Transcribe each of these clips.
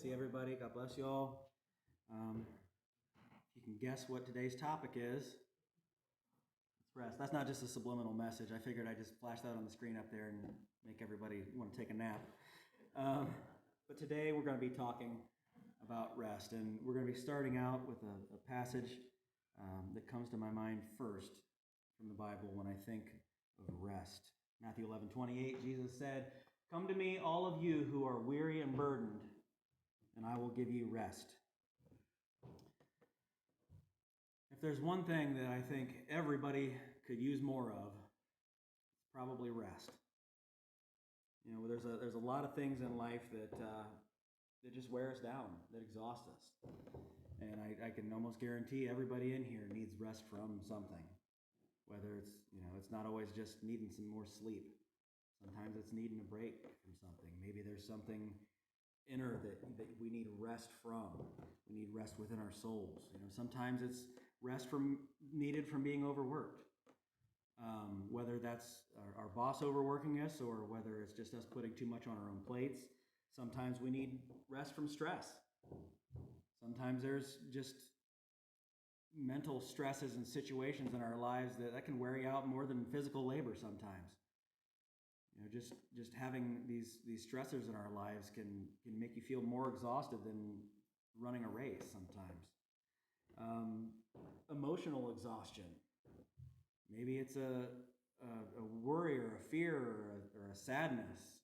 see everybody. God bless you all. You can guess what today's topic is. It's rest. That's not just a subliminal message. I figured I'd just flash that on the screen up there and make everybody want to take a nap. But today we're going to be talking about rest, and we're going to be starting out with a passage that comes to my mind first from the Bible when I think of rest. Matthew 11:28, Jesus said, "Come to me, all of you who are weary and burdened, and I will give you rest." If there's one thing that I think everybody could use more of, it's probably rest. You know, there's a lot of things in life that just wear us down, that exhaust us. And I can almost guarantee everybody in here needs rest from something. Whether it's not always just needing some more sleep. Sometimes it's needing a break from something. Maybe there's something inner that we need rest from. We need rest within our souls. Sometimes it's rest needed from being overworked. Whether that's our boss overworking us or whether it's just us putting too much on our own plates. Sometimes we need rest from stress. Sometimes there's just mental stresses and situations in our lives that can wear you out more than physical labor sometimes. Just having these stressors in our lives can make you feel more exhausted than running a race sometimes. Emotional exhaustion. Maybe it's a worry or a fear or a sadness.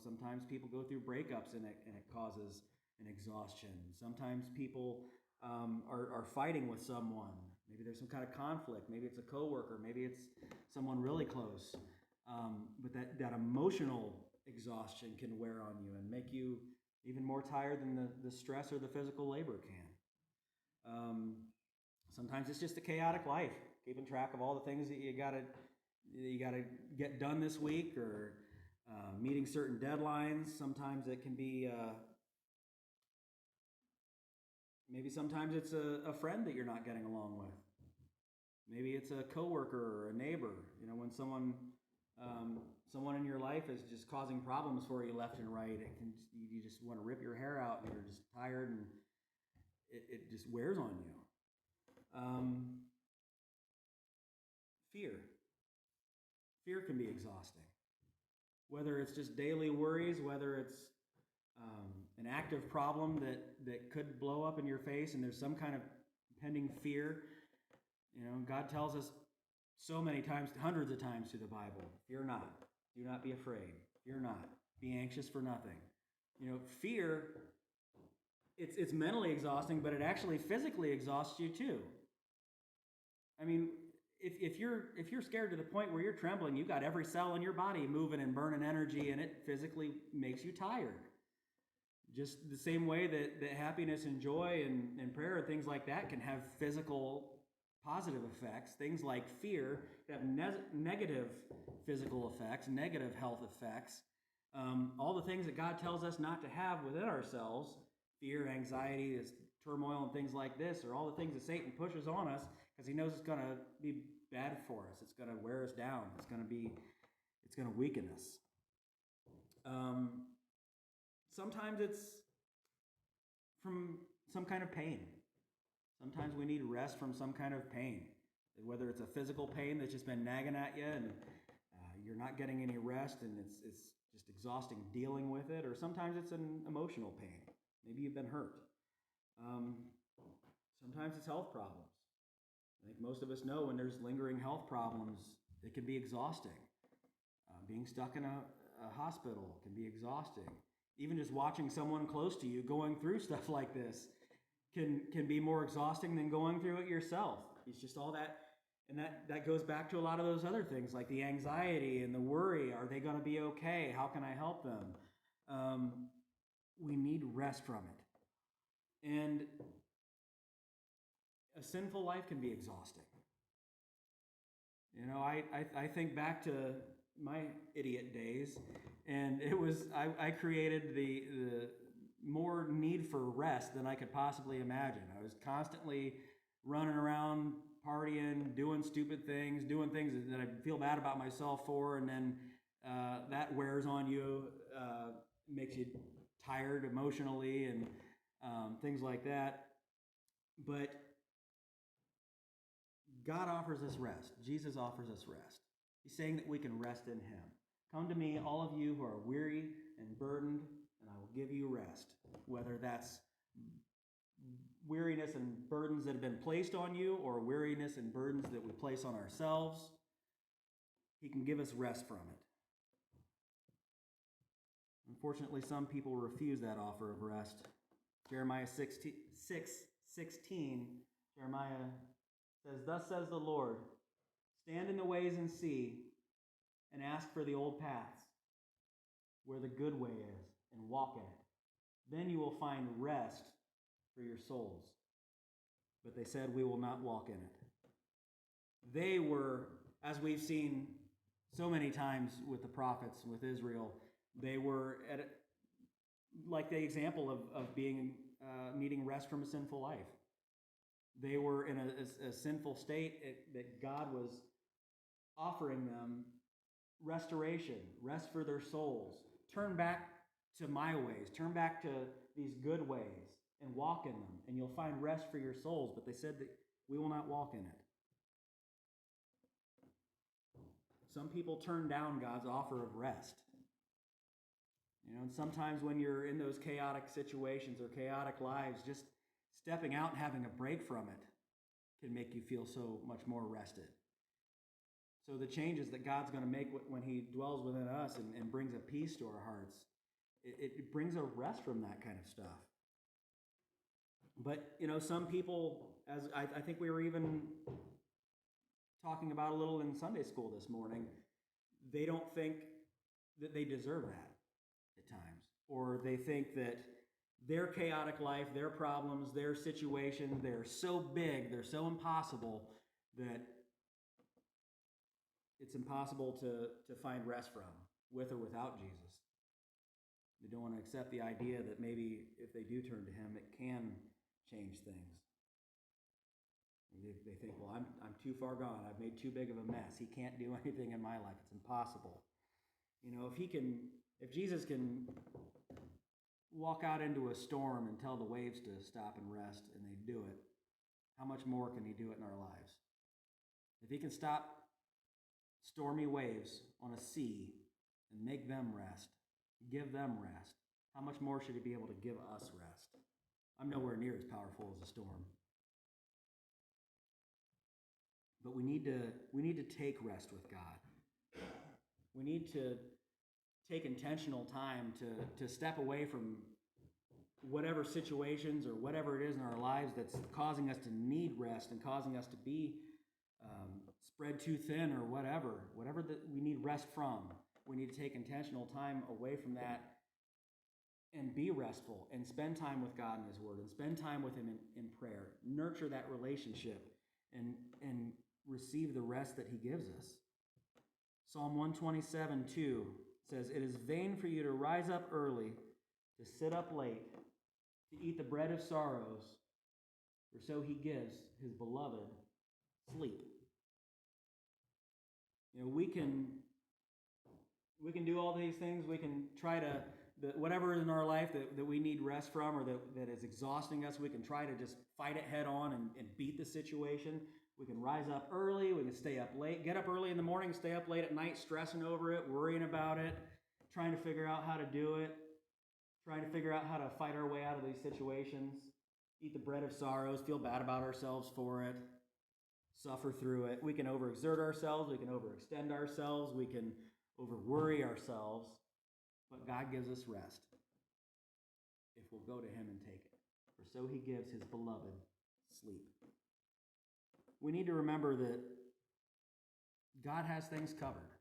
Sometimes people go through breakups and it causes an exhaustion. Sometimes people are fighting with someone. Maybe there's some kind of conflict. Maybe it's a coworker. Maybe it's someone really close. But that emotional exhaustion can wear on you and make you even more tired than the stress or the physical labor can. Sometimes it's just a chaotic life, keeping track of all the things that you gotta get done this week, or meeting certain deadlines. Sometimes it can be maybe sometimes it's a friend that you're not getting along with. Maybe it's a coworker or a neighbor. When someone in your life is just causing problems for you left and right, you just want to rip your hair out and you're just tired and it just wears on you. Fear can be exhausting. Whether it's just daily worries, whether it's an active problem that could blow up in your face and there's some kind of pending fear. God tells us so many times, hundreds of times through the Bible, fear not, do not be afraid, fear not, be anxious for nothing. Fear, it's mentally exhausting, but it actually physically exhausts you too. I mean, if you're scared to the point where you're trembling, you've got every cell in your body moving and burning energy, and it physically makes you tired. Just the same way that happiness and joy and prayer and things like that can have physical positive effects. Things like fear have negative physical effects, negative health effects. All the things that God tells us not to have within ourselves, fear, anxiety, this turmoil, and things like this, are all the things that Satan pushes on us because he knows it's going to be bad for us. It's going to wear us down. It's going to weaken us. Sometimes it's from some kind of pain. Sometimes we need rest from some kind of pain, whether it's a physical pain that's just been nagging at you and you're not getting any rest and it's just exhausting dealing with it, or sometimes it's an emotional pain. Maybe you've been hurt. Sometimes it's health problems. I think most of us know when there's lingering health problems, it can be exhausting. Being stuck in a hospital can be exhausting. Even just watching someone close to you going through stuff like this can be more exhausting than going through it yourself. It's just all that, and that goes back to a lot of those other things, like the anxiety and the worry. Are they going to be okay? How can I help them? We need rest from it. And a sinful life can be exhausting. I think back to my idiot days, and it was I created the more need for rest than I could possibly imagine. I was constantly running around, partying, doing stupid things, doing things that I feel bad about myself for, and then that wears on you, makes you tired emotionally and things like that. But God offers us rest. Jesus offers us rest. He's saying that we can rest in him. Come to me, all of you who are weary and burdened, and I will give you rest. Whether that's weariness and burdens that have been placed on you, or weariness and burdens that we place on ourselves, he can give us rest from it. Unfortunately, some people refuse that offer of rest. Jeremiah 6:16, Jeremiah says, "Thus says the Lord, stand in the ways and see, and ask for the old paths, where the good way is, and walk in it. Then you will find rest for your souls." But they said, "We will not walk in it." They were, as we've seen so many times with the prophets, with Israel, they were like the example of being needing rest from a sinful life. They were in a sinful state that God was offering them restoration, rest for their souls. Turn back to my ways. Turn back to these good ways and walk in them, and you'll find rest for your souls. But they said that we will not walk in it. Some people turn down God's offer of rest. And sometimes when you're in those chaotic situations or chaotic lives, just stepping out and having a break from it can make you feel so much more rested. So the changes that God's going to make when he dwells within us and brings a peace to our hearts, it brings a rest from that kind of stuff. But, some people, as I think we were even talking about a little in Sunday school this morning, they don't think that they deserve that at times. Or they think that their chaotic life, their problems, their situation, they're so big, they're so impossible that it's impossible to find rest from, with or without Jesus. They don't want to accept the idea that maybe if they do turn to him, it can change things. They think, well, I'm too far gone. I've made too big of a mess. He can't do anything in my life. It's impossible. If Jesus can walk out into a storm and tell the waves to stop and rest, and they do it, how much more can he do it in our lives? If he can stop stormy waves on a sea and make them rest, give them rest, how much more should he be able to give us rest? I'm nowhere near as powerful as a storm. But we need to take rest with God. We need to take intentional time to step away from whatever situations or whatever it is in our lives that's causing us to need rest and causing us to be spread too thin or whatever that we need rest from. We need to take intentional time away from that and be restful and spend time with God in his word and spend time with him in prayer. Nurture that relationship and receive the rest that he gives us. Psalm 127:2 says, "It is vain for you to rise up early, to sit up late, to eat the bread of sorrows, for so he gives his beloved sleep." We can do all these things. We can try to, whatever in our life that we need rest from or that is exhausting us, we can try to just fight it head on and beat the situation. We can rise up early, we can stay up late, get up early in the morning, stay up late at night, stressing over it, worrying about it, trying to figure out how to do it, trying to figure out how to fight our way out of these situations, eat the bread of sorrows, feel bad about ourselves for it, suffer through it. We can overexert ourselves, we can overextend ourselves, we can overworry ourselves, but God gives us rest if we'll go to him and take it. For so he gives his beloved sleep. We need to remember that God has things covered.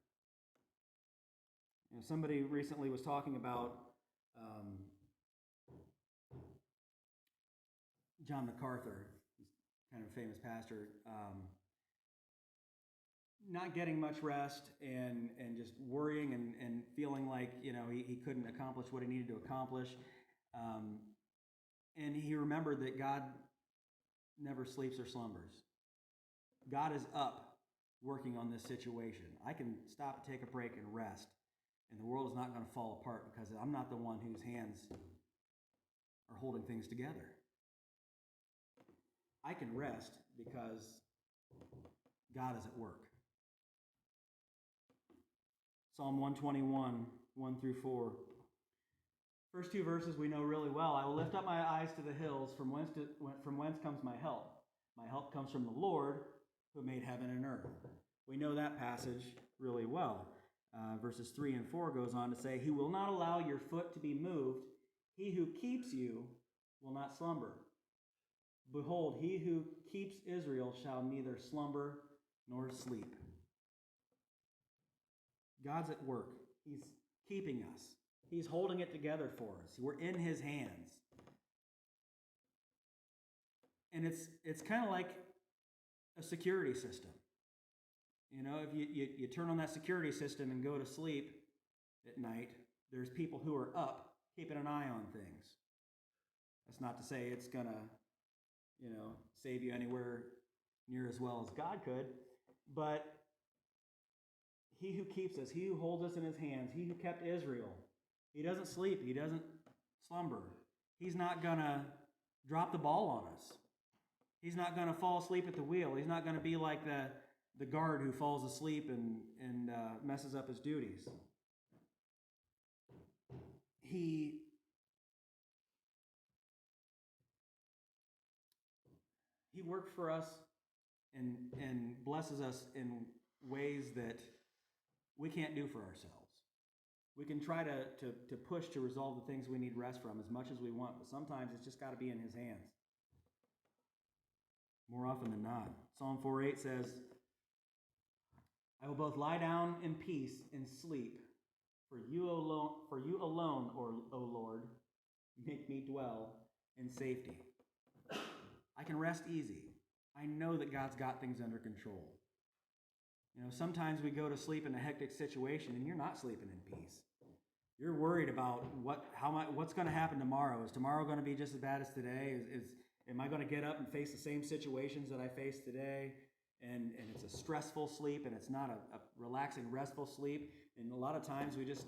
Somebody recently was talking about John MacArthur, he's kind of a famous pastor, not getting much rest and just worrying and feeling like he couldn't accomplish what he needed to accomplish. And he remembered that God never sleeps or slumbers. God is up working on this situation. I can stop, take a break, and rest, and the world is not going to fall apart because I'm not the one whose hands are holding things together. I can rest because God is at work. Psalm 121, 1 through 4. First two verses we know really well. I will lift up my eyes to the hills, from whence comes my help. My help comes from the Lord, who made heaven and earth. We know that passage really well. Verses 3 and 4 goes on to say, He will not allow your foot to be moved. He who keeps you will not slumber. Behold, he who keeps Israel shall neither slumber nor sleep. God's at work. He's keeping us. He's holding it together for us. We're in His hands. And it's kind of like a security system. You know, if you turn on that security system and go to sleep at night, there's people who are up keeping an eye on things. That's not to say it's going to, save you anywhere near as well as God could, but He who keeps us, He who holds us in His hands, He who kept Israel, He doesn't sleep, He doesn't slumber. He's not going to drop the ball on us. He's not going to fall asleep at the wheel. He's not going to be like the guard who falls asleep and messes up his duties. He worked for us and blesses us in ways that we can't do for ourselves. We can try to push to resolve the things we need rest from as much as we want, but sometimes it's just got to be in His hands. More often than not. Psalm 4:8 says, I will both lie down in peace and sleep, for you alone, O Lord, make me dwell in safety. I can rest easy. I know that God's got things under control. Sometimes we go to sleep in a hectic situation and you're not sleeping in peace. You're worried about what's going to happen tomorrow. Is tomorrow going to be just as bad as today? Am I going to get up and face the same situations that I faced today? And it's a stressful sleep, and it's not a relaxing, restful sleep. And a lot of times we just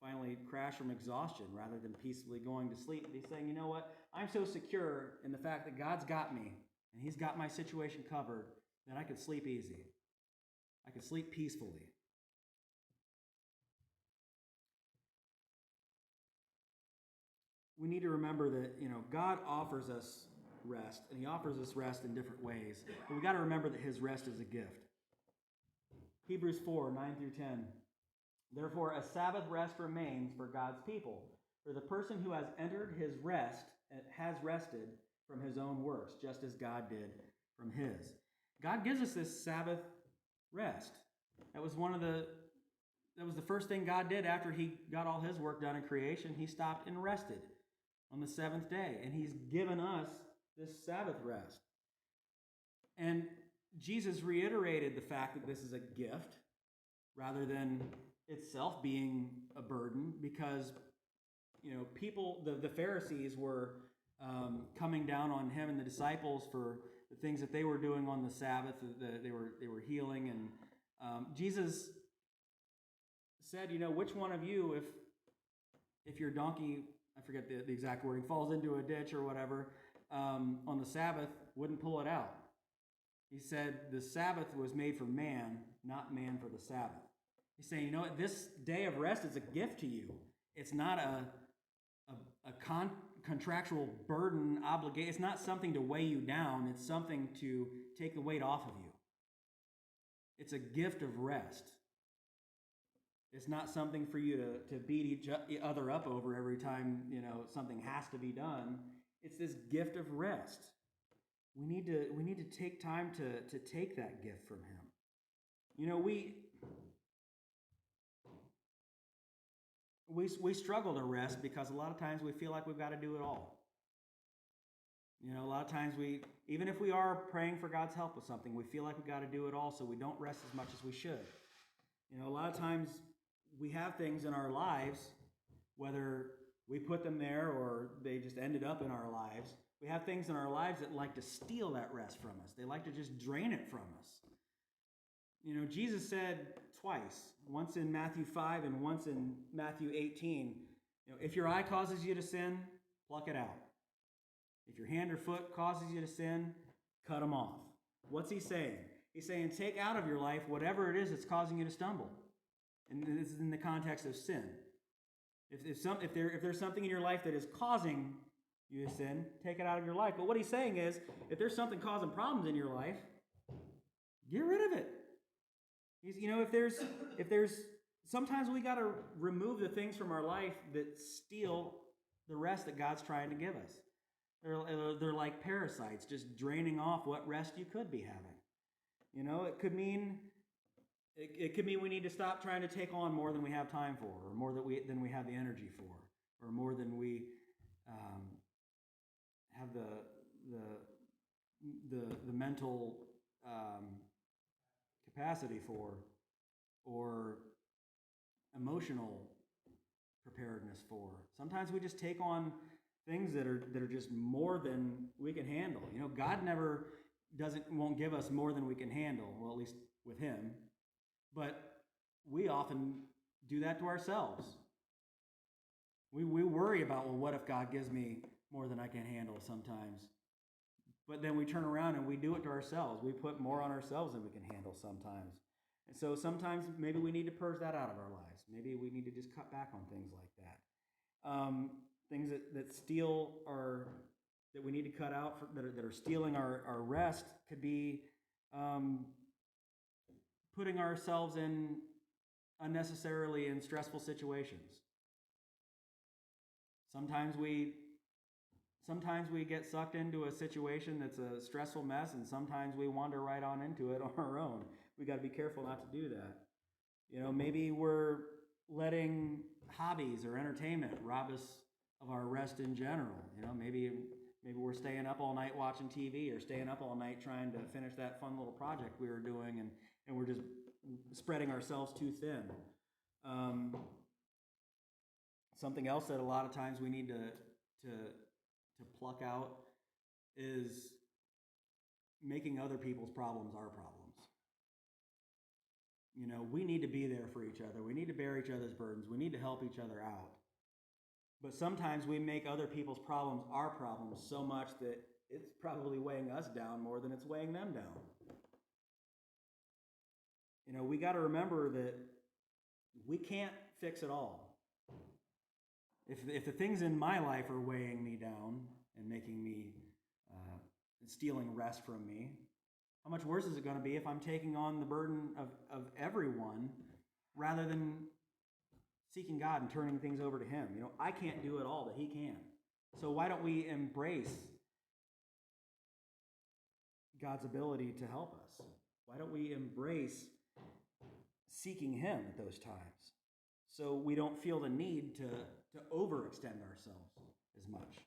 finally crash from exhaustion rather than peacefully going to sleep. He's saying, you know what? I'm so secure in the fact that God's got me, and He's got my situation covered, that I could sleep easy. I could sleep peacefully. We need to remember that, God offers us rest, and He offers us rest in different ways. But we've got to remember that His rest is a gift. Hebrews 4, 9 through 10. Therefore, a Sabbath rest remains for God's people. For the person who has entered His rest has rested from his own works, just as God did from His. God gives us this Sabbath rest. That was the first thing God did after He got all His work done in creation. He stopped and rested on the seventh day, and He's given us this Sabbath rest. And Jesus reiterated the fact that this is a gift rather than itself being a burden, because people, the Pharisees were coming down on Him and the disciples for the things that they were doing on the Sabbath. They were healing, and Jesus said, which one of you, if your donkey, I forget the exact wording, falls into a ditch or whatever on the Sabbath, wouldn't pull it out? He said the Sabbath was made for man, not man for the Sabbath. He's saying, this day of rest is a gift to you. It's not a contractual burden, obligation. It's not something to weigh you down. It's something to take the weight off of you. It's a gift of rest. It's not something for you to beat each other up over every time, something has to be done. It's this gift of rest. We need to take time to take that gift from Him. We struggle to rest because a lot of times we feel like we've got to do it all. A lot of times even if we are praying for God's help with something, we feel like we've got to do it all, so we don't rest as much as we should. A lot of times we have things in our lives, whether we put them there or they just ended up in our lives. We have things in our lives that like to steal that rest from us. They like to just drain it from us. Jesus said twice, once in Matthew 5 and once in Matthew 18, if your eye causes you to sin, Pluck it out. If your hand or foot causes you to sin, cut them off. What's he saying? He's saying take out of your life whatever it is that's causing you to stumble. And this is in the context of sin. If there's something in your life that is causing you to sin, take it out of your life. But what he's saying is, if there's something causing problems in your life, get rid of it. If there's sometimes we got to remove the things from our life that steal the rest that God's trying to give us. They're like parasites, just draining off what rest you could be having. It could mean we need to stop trying to take on more than we have time for, or more than we have the energy for, or more than we have the mental capacity for, or emotional preparedness for. Sometimes we just take on things that are just more than we can handle. God never won't give us more than we can handle. Well, at least with Him. But we often do that to ourselves. We worry about, well, what if God gives me more than I can handle sometimes? But then we turn around and we do it to ourselves. We put more on ourselves than we can handle sometimes. And so sometimes maybe we need to purge that out of our lives. Maybe we need to just cut back on things like that. Things that steal that we need to cut out, that are stealing our rest, could be putting ourselves unnecessarily in stressful situations. Sometimes we get sucked into a situation that's a stressful mess, and sometimes we wander right on into it on our own. We got to be careful not to do that. Maybe we're letting hobbies or entertainment rob us of our rest in general. Maybe we're staying up all night watching TV, or staying up all night trying to finish that fun little project we were doing, and we're just spreading ourselves too thin. Something else that a lot of times we need to pluck out is making other people's problems our problems. We need to be there for each other. We need to bear each other's burdens. We need to help each other out. But sometimes we make other people's problems our problems so much that it's probably weighing us down more than it's weighing them down. We got to remember that we can't fix it all. If the things in my life are weighing me down and making me, stealing rest from me, how much worse is it going to be if I'm taking on the burden of everyone rather than seeking God and turning things over to Him? I can't do it all, but He can. So why don't we embrace God's ability to help us? Why don't we embrace seeking Him at those times, so we don't feel the need to overextend ourselves as much?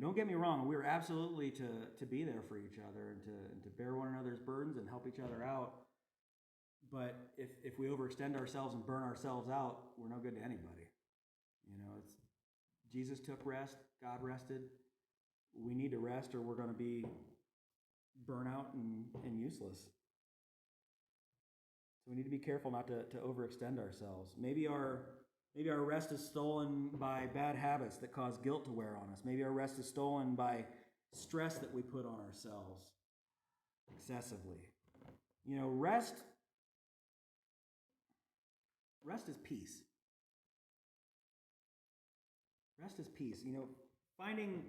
Don't get me wrong, we're absolutely to be there for each other and to bear one another's burdens and help each other out. But if we overextend ourselves and burn ourselves out, we're no good to anybody. Jesus took rest, God rested. We need to rest, or we're going to be burnout and useless. So we need to be careful not to overextend ourselves. Maybe our rest is stolen by bad habits that cause guilt to wear on us. Maybe our rest is stolen by stress that we put on ourselves excessively. Rest is peace. Rest is peace. Finding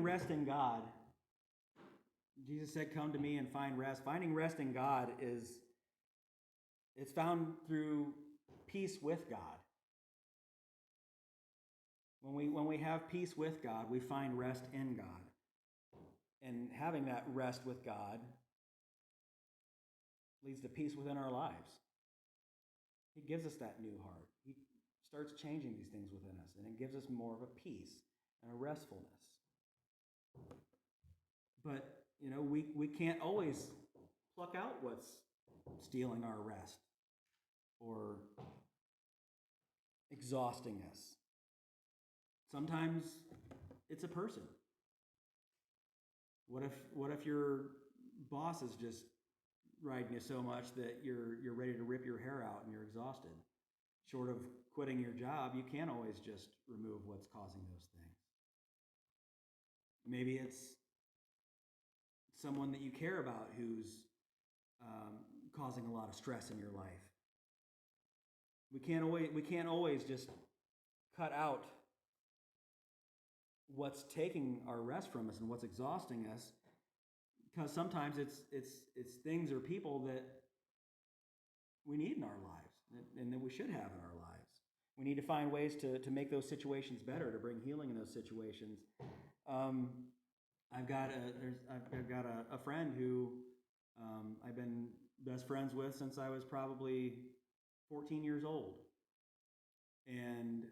rest in God. Jesus said, "Come to me and find rest." Finding rest in God it's found through peace with God. When we have peace with God, we find rest in God. And having that rest with God leads to peace within our lives. He gives us that new heart. He starts changing these things within us, and it gives us more of a peace and a restfulness. But, we can't always pluck out what's stealing our rest or exhausting us. Sometimes it's a person. What if your boss is just riding you so much that you're ready to rip your hair out and you're exhausted? short of quitting your job, you can't always just remove what's causing those things. Maybe it's someone that you care about who's causing a lot of stress in your life. We can't always just cut out what's taking our rest from us and what's exhausting us, because sometimes it's things or people that we need in our lives and that we should have in our lives. We need to find ways to make those situations better, to bring healing in those situations. I've got a friend who I've been best friends with since I was probably 14 years old. And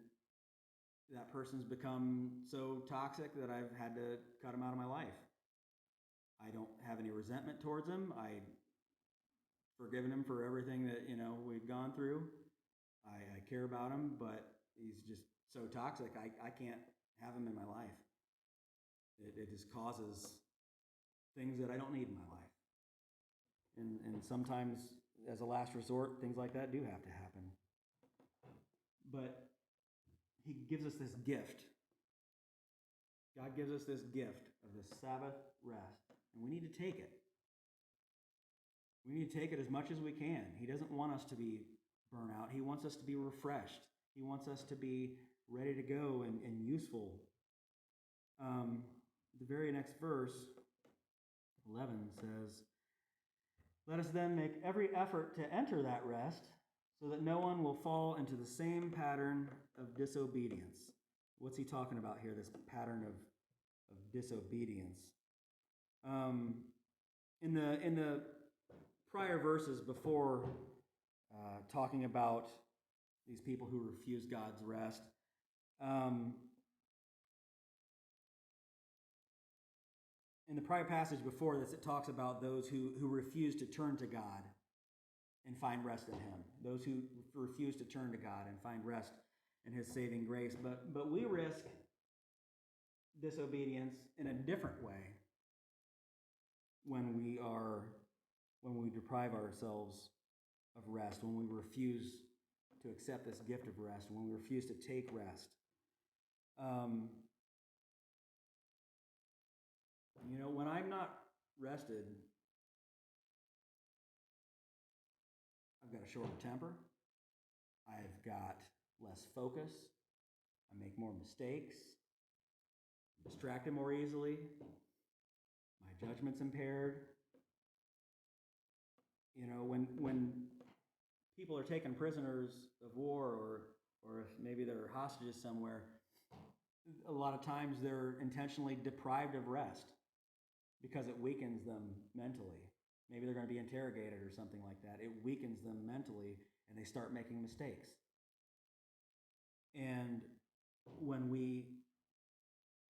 that person's become so toxic that I've had to cut him out of my life. I don't have any resentment towards him. I've forgiven him for everything that, we've gone through. I care about him, but he's just so toxic. I can't have him in my life. It just causes things that I don't need in my life. And sometimes, as a last resort, things like that do have to happen. But he gives us this gift. God gives us this gift of this Sabbath rest, and we need to take it. We need to take it as much as we can. He doesn't want us to be burnt out. He wants us to be refreshed. He wants us to be ready to go and useful. The very next verse, 11, says, "Let us then make every effort to enter that rest, so that no one will fall into the same pattern of disobedience." What's he talking about here, this pattern of disobedience? In the prior verses before talking about these people who refuse God's rest, in the prior passage before this, it talks about those who refuse to turn to God and find rest in Him. Those who refuse to turn to God and find rest in His saving grace. But we risk disobedience in a different way when we deprive ourselves of rest, when we refuse to accept this gift of rest, when we refuse to take rest. When I'm not rested, I've got a shorter temper, I've got less focus, I make more mistakes, I'm distracted more easily, my judgment's impaired. When people are taken prisoners of war, or if maybe they're hostages somewhere, a lot of times they're intentionally deprived of rest because it weakens them mentally. Maybe they're going to be interrogated or something like that. It weakens them mentally, and they start making mistakes. And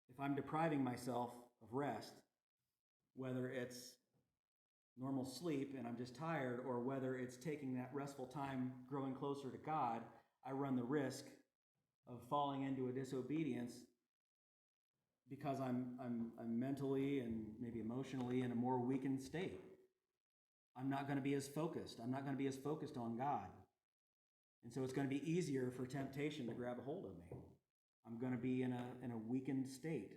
if I'm depriving myself of rest, whether it's normal sleep and I'm just tired, or whether it's taking that restful time growing closer to God, I run the risk of falling into a disobedience because I'm mentally and maybe emotionally in a more weakened state. I'm not going to be as focused. I'm not going to be as focused on God. And so it's going to be easier for temptation to grab a hold of me. I'm going to be in a weakened state.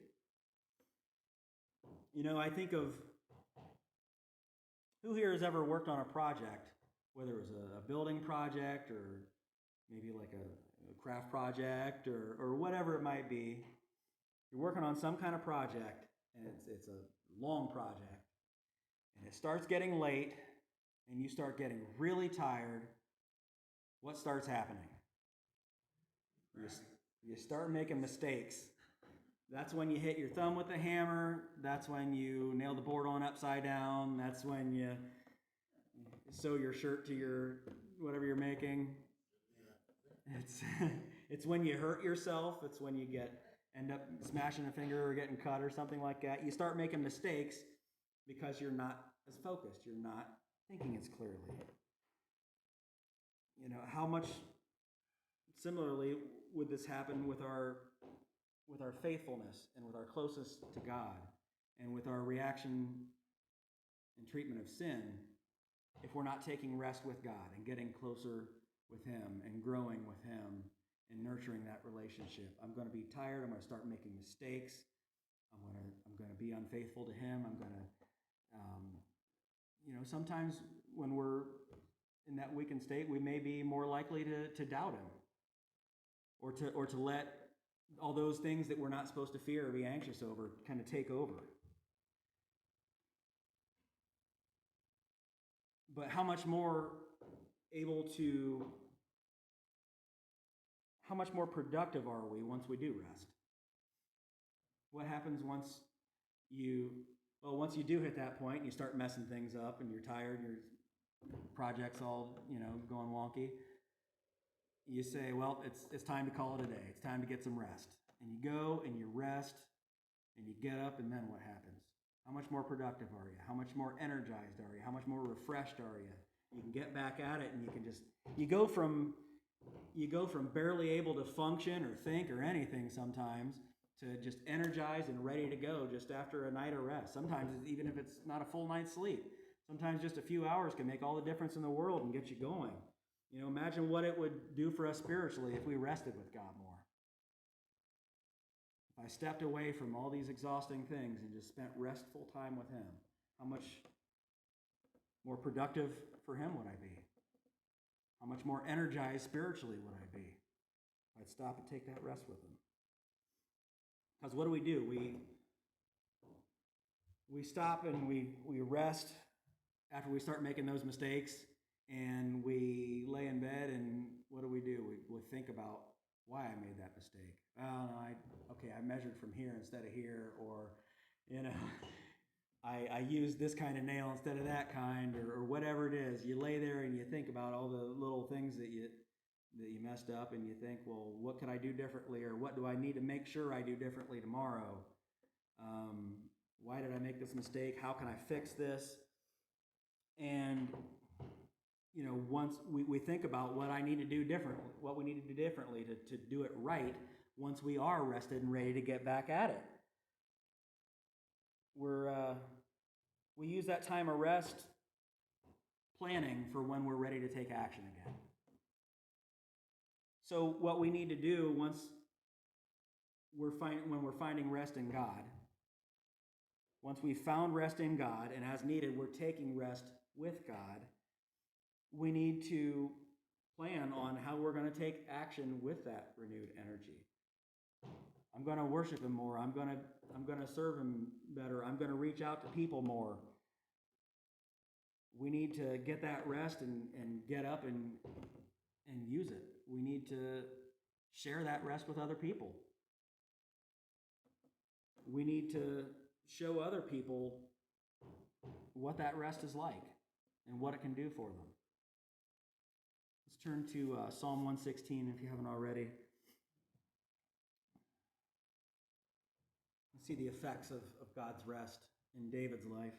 I think of who here has ever worked on a project, whether it was a building project or maybe like a craft project or whatever it might be. You're working on some kind of project, and it's a long project, and it starts getting late, and you start getting really tired. What starts happening? You start making mistakes. That's when you hit your thumb with the hammer. That's when you nail the board on upside down. That's when you sew your shirt to your whatever you're making. It's when you hurt yourself. It's when you end up smashing a finger or getting cut or something like that. You start making mistakes because you're not as focused. You're not thinking as clearly. How much similarly would this happen with our faithfulness and with our closeness to God and with our reaction and treatment of sin if we're not taking rest with God and getting closer with Him and growing with Him and nurturing that relationship. I'm going to be tired. I'm going to start making mistakes. I'm going to be unfaithful to Him. I'm going to, sometimes when we're in that weakened state, we may be more likely to doubt Him, or to let all those things that we're not supposed to fear or be anxious over kind of take over. But how much more productive are we once we do rest? What happens once you do hit that point and you start messing things up and you're tired, your project's all, going wonky? You say, well, it's time to call it a day. It's time to get some rest. And you go and you rest and you get up, and then what happens? How much more productive are you? How much more energized are you? How much more refreshed are you? You can get back at it, and you go from barely able to function or think or anything sometimes to just energized and ready to go just after a night of rest. Sometimes, even if it's not a full night's sleep, sometimes just a few hours can make all the difference in the world and get you going. Imagine what it would do for us spiritually if we rested with God more. If I stepped away from all these exhausting things and just spent restful time with Him, how much more productive for Him would I be? How much more energized spiritually would I be if I'd stop and take that rest with Him? Because what do? We stop and we rest after we start making those mistakes, and we lay in bed, and what do? We think about why I made that mistake. Well, no, I measured from here instead of here, or, I used this kind of nail instead of that kind, or whatever it is. You lay there and you think about all the little things that you messed up, and you think, well, what could I do differently, or what do I need to make sure I do differently tomorrow? Why did I make this mistake? How can I fix this? And once we think about what I need to do differently, what we need to do differently to do it right, once we are rested and ready to get back at it, we use that time of rest planning for when we're ready to take action again. So what we need to do when we're finding rest in God, once we've found rest in God, and as needed, we're taking rest with God, we need to plan on how we're going to take action with that renewed energy. I'm going to worship Him more. I'm going to serve Him better. I'm going to reach out to people more. We need to get that rest and get up and use it. We need to share that rest with other people. We need to show other people what that rest is like and what it can do for them. Let's turn to Psalm 116 if you haven't already. Let's see the effects of God's rest in David's life.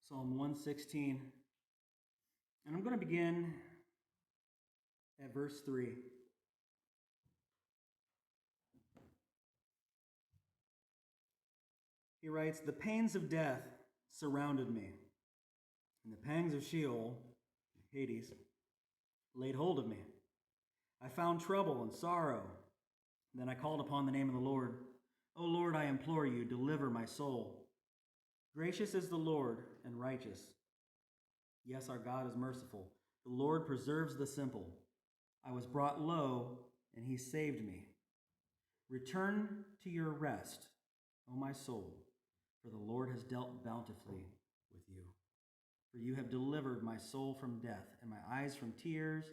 Psalm 116. And I'm going to begin at verse 3. He writes, "The pains of death surrounded me, and the pangs of Sheol, Hades, laid hold of me. I found trouble and sorrow. Then I called upon the name of the Lord. O Lord, I implore you, deliver my soul. Gracious is the Lord and righteous. Yes, our God is merciful. The Lord preserves the simple. I was brought low, and He saved me. Return to your rest, O my soul, for the Lord has dealt bountifully with you. For you have delivered my soul from death, and my eyes from tears,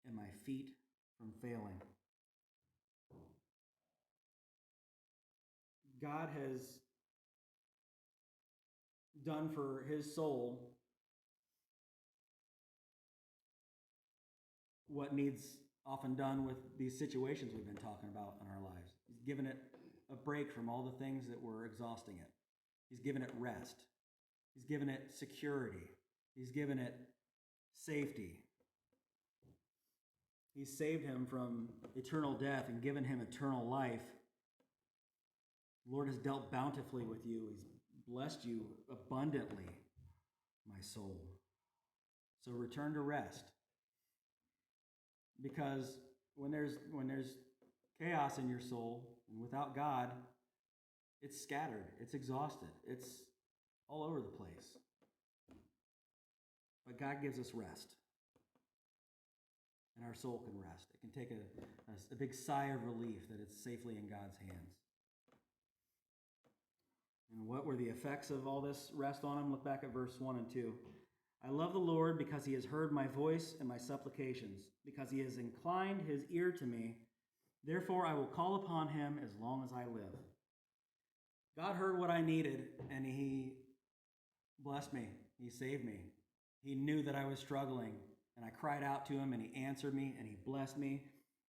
and my feet from failing." God has done for His soul what needs often done with these situations we've been talking about in our lives. He's given it a break from all the things that were exhausting it. He's given it rest. He's given it security. He's given it safety. He's saved him from eternal death and given him eternal life. The Lord has dealt bountifully with you. He's blessed you abundantly, my soul. So return to rest. Because when there's chaos in your soul and without God, it's scattered, it's exhausted, it's all over the place. But God gives us rest. And our soul can rest. It can take a big sigh of relief that it's safely in God's hands. And what were the effects of all this rest on him? Look back at verse 1 and 2. I love the Lord because he has heard my voice and my supplications, because he has inclined his ear to me. Therefore I will call upon him as long as I live. God heard what I needed, and he blessed me. He saved me. He knew that I was struggling, and I cried out to him, and he answered me, and he blessed me.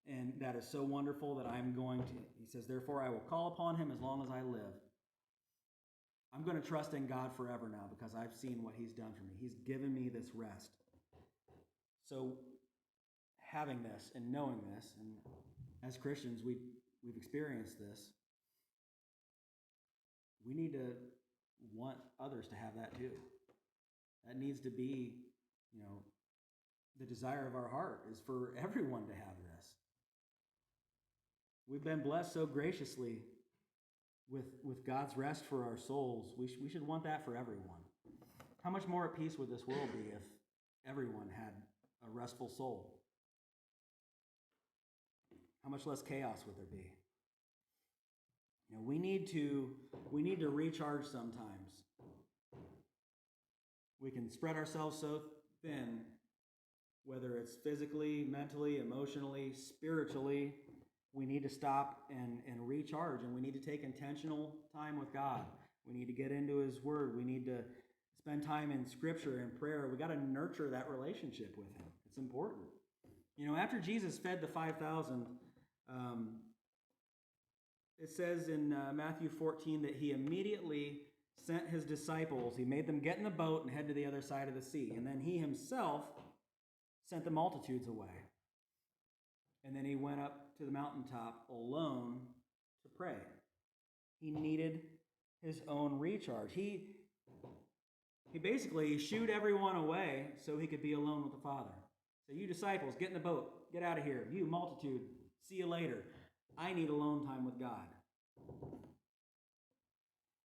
And that is so wonderful that I'm going to, he says, therefore I will call upon him as long as I live. I'm going to trust in God forever now because I've seen what he's done for me. He's given me this rest. So having this and knowing this, and as Christians, we've experienced this, we need to want others to have that too. That needs to be, the desire of our heart is for everyone to have this. We've been blessed so graciously with God's rest for our souls. We should want that for everyone. How much more at peace would this world be if everyone had a restful soul? How much less chaos would there be? We need to recharge sometimes. We can spread ourselves so thin, whether it's physically, mentally, emotionally, spiritually. We need to stop and recharge, and we need to take intentional time with God. We need to get into his word. We need to spend time in scripture and prayer. We got to nurture that relationship with him. It's important. After Jesus fed the 5,000, it says in Matthew 14 that he immediately sent his disciples. He made them get in the boat and head to the other side of the sea. And then he himself sent the multitudes away. And then he went up to the mountaintop alone to pray. He needed his own recharge. He basically shooed everyone away so he could be alone with the Father. So you disciples, get in the boat. Get out of here. You multitude, see you later. I need alone time with God.